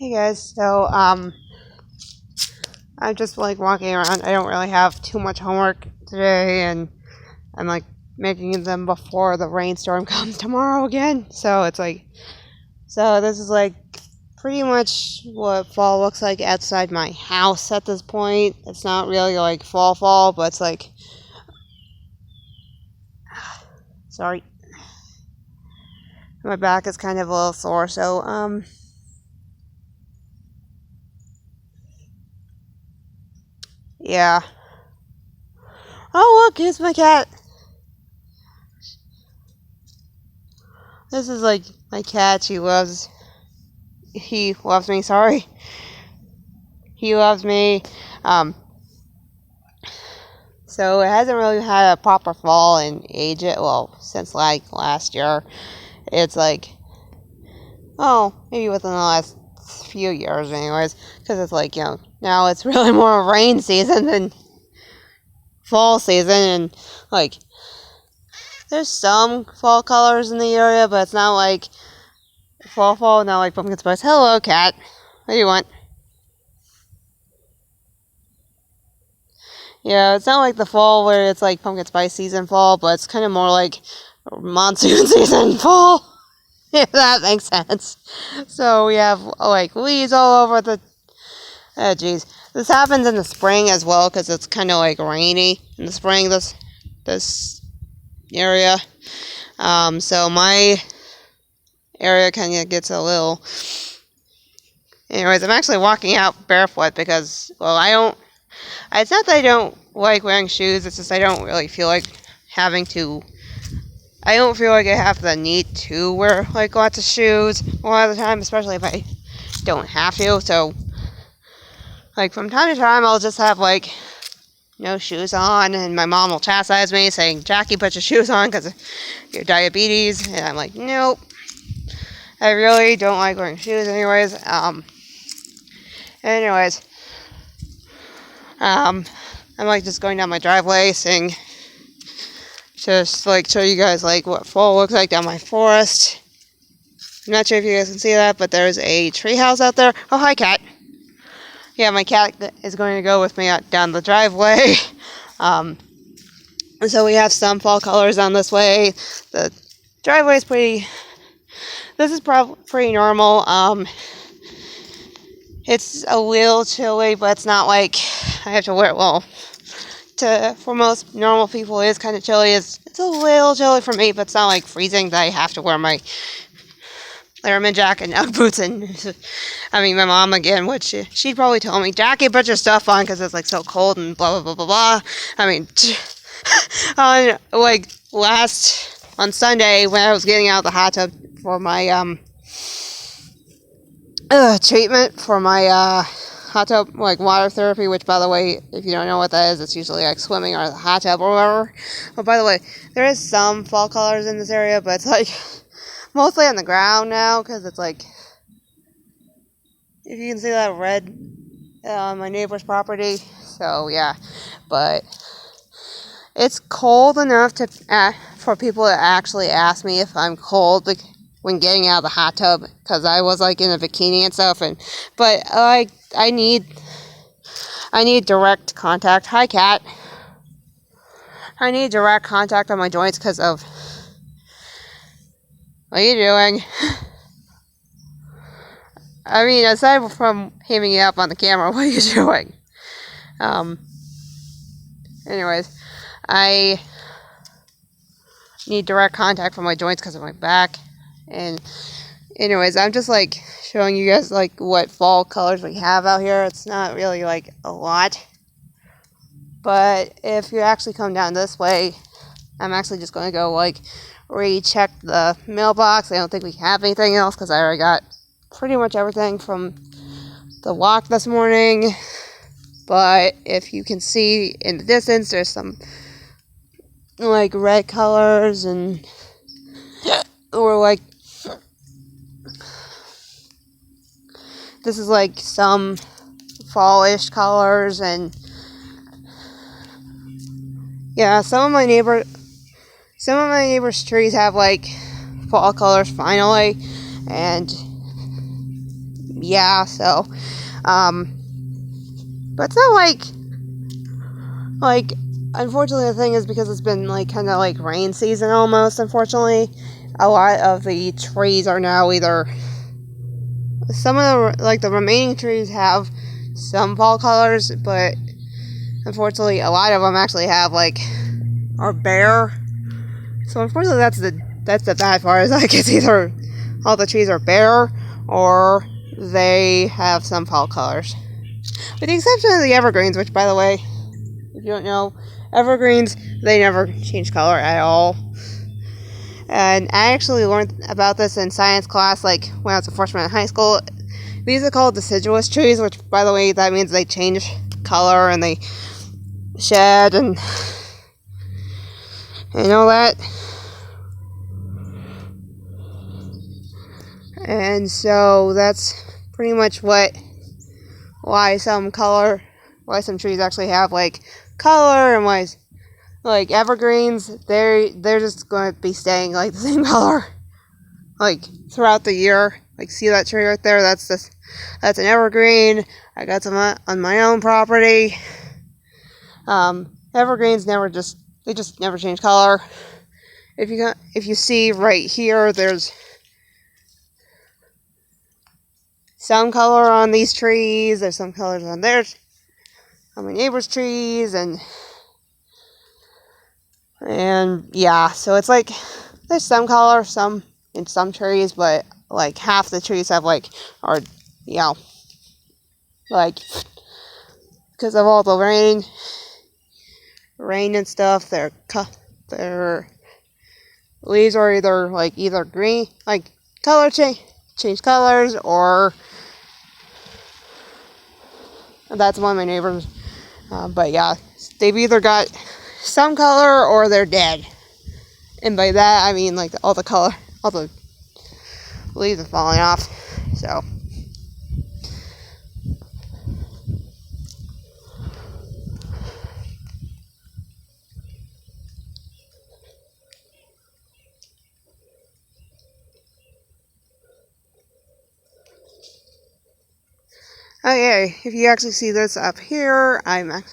Hey guys, I'm just like walking around. I don't really have too much homework today, and I'm like making them before the rainstorm comes tomorrow again. So this is like pretty much what fall looks like outside my house at this point. It's not really like fall, but it's like, sorry, my back is kind of a little sore, yeah. Oh look, here's my cat. This is like my cat. He loves me. Sorry, he loves me. Um, so it hasn't really had a proper fall in age yet. Well, since like last year, it's like, oh, maybe within the last few years, anyways. Because it's like, now it's really more rain season than fall season, and like there's some fall colors in the area, but it's not like fall, not like pumpkin spice. Hello, cat. What do you want? Yeah, it's not like the fall where it's like pumpkin spice season fall, but it's kind of more like monsoon season fall, if that makes sense. So we have like leaves all over the. Oh, geez. This happens in the spring as well because it's kind of like rainy in the spring. This area. So my area kind of gets a little. Anyways, I'm actually walking out barefoot because, well, I don't. It's not that I don't like wearing shoes. It's just I don't really feel like having to. I don't feel like I have the need to wear like lots of shoes a lot of the time, especially if I don't have to. So, like from time to time, I'll just have like no shoes on, and my mom will chastise me, saying, "Jackie, put your shoes on because of your diabetes." And I'm like, "Nope, I really don't like wearing shoes, anyways." Anyways. I'm like just going down my driveway, saying, just like show you guys like what fall looks like down my forest. I'm not sure if you guys can see that, but there's a tree house out there. Oh, hi, cat. Yeah, my cat is going to go with me out down the driveway. So we have some fall colors on this way. The driveway is pretty. This is probably pretty normal. It's a little chilly, but it's not like I have to wear. Well, for most normal people, it is kind of chilly. It's a little chilly for me, but it's not like freezing that I have to wear my Letterman jacket and Ugg boots. And I mean, my mom again, which she'd probably tell me, "Jackie, put your stuff on because it's like so cold and blah blah blah blah blah." I mean, on Sunday when I was getting out of the hot tub for my treatment for my hot tub, like water therapy, which, by the way, if you don't know what that is, it's usually like swimming or the hot tub or whatever. But by the way, there is some fall colors in this area, but it's like mostly on the ground now because it's like, if you can see that red on my neighbor's property. So yeah, but it's cold enough for people to actually ask me if I'm cold when getting out of the hot tub, because I was like in a bikini and stuff, but I need direct contact. Hi, cat. I need direct contact on my joints because of. What are you doing? I mean, aside from hemming up on the camera, what are you doing? Anyways, I need direct contact from my joints because of my back. And anyways, I'm just like showing you guys like what fall colors we have out here. It's not really like a lot, but if you actually come down this way, I'm actually just going to go like recheck the mailbox. I don't think we have anything else because I already got pretty much everything from the walk this morning. But if you can see in the distance, there's some like red colors or like this is like some fallish colors, and yeah, some of my neighbors' trees have like fall colors finally, and yeah, so, but it's not like, unfortunately the thing is because it's been like kind of like rain season almost, unfortunately, a lot of the trees are now either, some of the, like the remaining trees have some fall colors, but unfortunately a lot of them actually have like, are bare. So unfortunately that's the bad part, is like it's either all the trees are bare or they have some fall colors. With the exception of the evergreens, which by the way, if you don't know, evergreens, they never change color at all. And I actually learned about this in science class, like when I was a freshman in high school. These are called deciduous trees, which by the way, that means they change color and they shed and all that. And so that's pretty much why some trees actually have like color, and why like evergreens, they're just going to be staying like the same color like throughout the year. Like, see that tree right there? That's an evergreen. I got some on my own property. Evergreens they just never change color. If you see right here, there's some color on these trees. There's some colors on my neighbor's trees, and yeah, so it's like there's some color, some in some trees, but like half the trees have like are like because of all the rain and stuff, their leaves are either green, like color change colors, or that's one of my neighbors. But yeah, they've either got some color or they're dead. And by that I mean like all the leaves are falling off. So okay, if you actually see this up here, I'm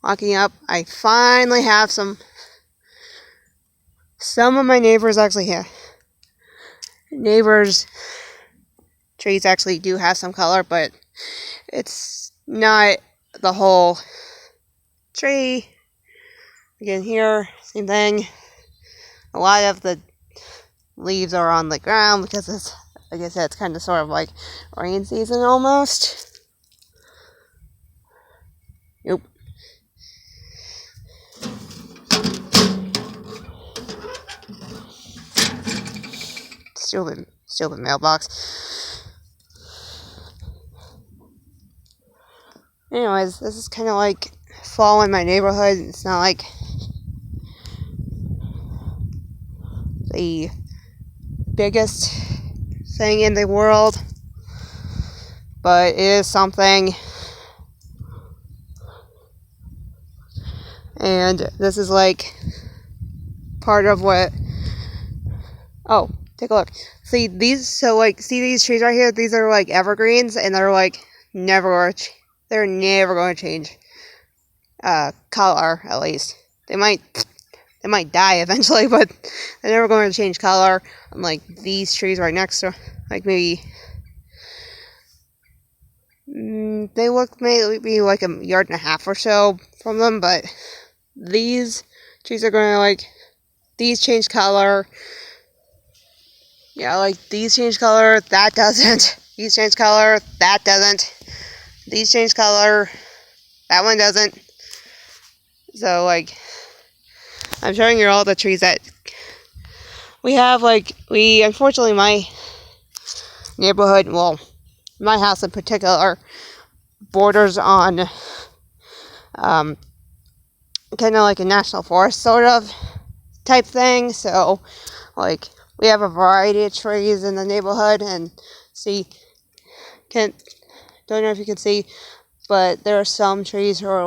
walking up. I finally have some of my neighbors trees actually do have some color, but it's not the whole tree. Again, here, same thing. A lot of the leaves are on the ground because it's, like I said, it's kind of sort of like rain season almost. Nope. Stupid mailbox. Anyways, this is kind of like fall in my neighborhood. It's not like the biggest thing in the world, but it is something. And this is like part of what. Oh, take a look. See these trees right here? These are like evergreens, and they're like never going to change color. At least they might die eventually, but they're never going to change color. Unlike these trees right next to, like maybe they look maybe like a yard and a half or so from them, but these trees are going to these change color. Yeah, like these change color, that doesn't. These change color, that doesn't. These change color, that one doesn't. So like, I'm showing you all the trees that we have. Unfortunately, my neighborhood, well, my house in particular, borders on kind of like a national forest sort of type thing. So like, we have a variety of trees in the neighborhood, and don't know if you can see, but there are some trees who are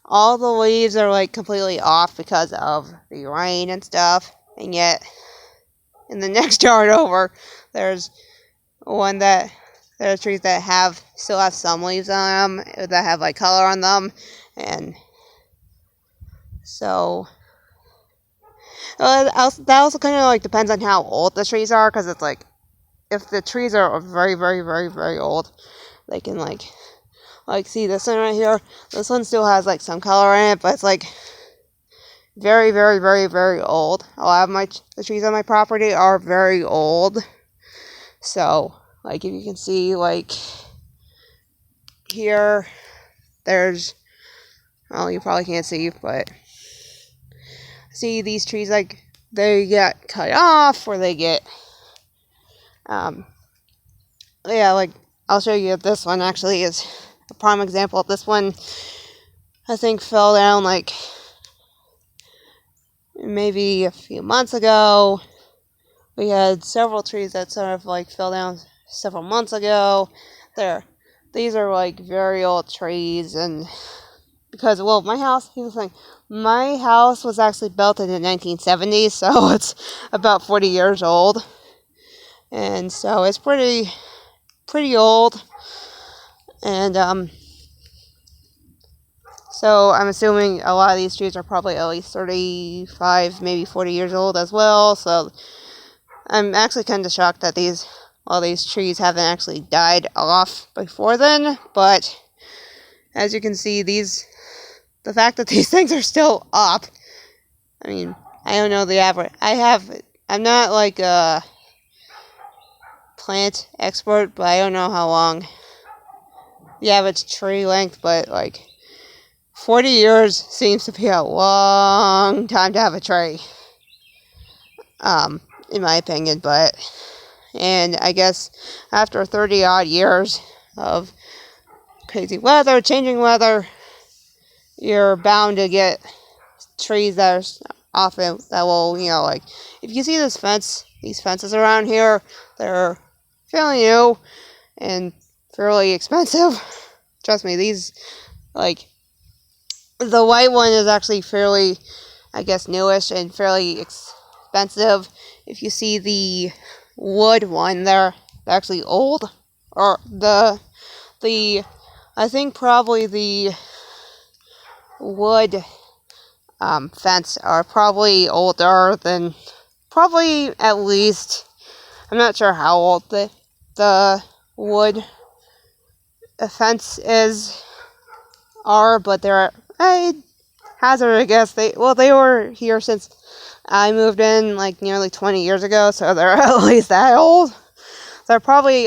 all the leaves are like completely off because of the rain and stuff, and yet in the next yard over, there's there are trees that still have some leaves on them, that have like color on them, and so that also kind of like depends on how old the trees are, because it's like if the trees are very, very, very, very old, they can like see this one right here. This one still has like some color in it, but it's like very, very, very, very old. A lot of the trees on my property are very old. So like if you can see, like here, there's, well, you probably can't see, but see these trees, like they get cut off, or they get yeah, like I'll show you. This one actually is a prime example. This one, I think, fell down like maybe a few months ago. We had several trees that sort of like fell down several months ago. These are like very old trees, and because, well, my house was actually built in the 1970s, so it's about 40 years old, and so it's pretty old, and so I'm assuming a lot of these trees are probably at least 35, maybe 40 years old as well. So I'm actually kind of shocked that these trees haven't actually died off before then. But as you can see, the fact that these things are still up, I mean, I don't know the average. I'm not like a plant expert, but I don't know how long the average tree length, but like 40 years seems to be a long time to have a tree, in my opinion. And I guess after 30 odd years of crazy weather, changing weather, you're bound to get trees that are often that will, like if you see these fences around here, they're fairly new and fairly expensive. Trust me, these, like, the white one is actually fairly, I guess, newish and fairly expensive. If you see the wood one, they're actually old. Or I think probably the wood fence are probably older than, probably at least, I'm not sure how old the wood fence are, but I hazard a guess they were here since I moved in like nearly 20 years ago, so they're at least that old. They're probably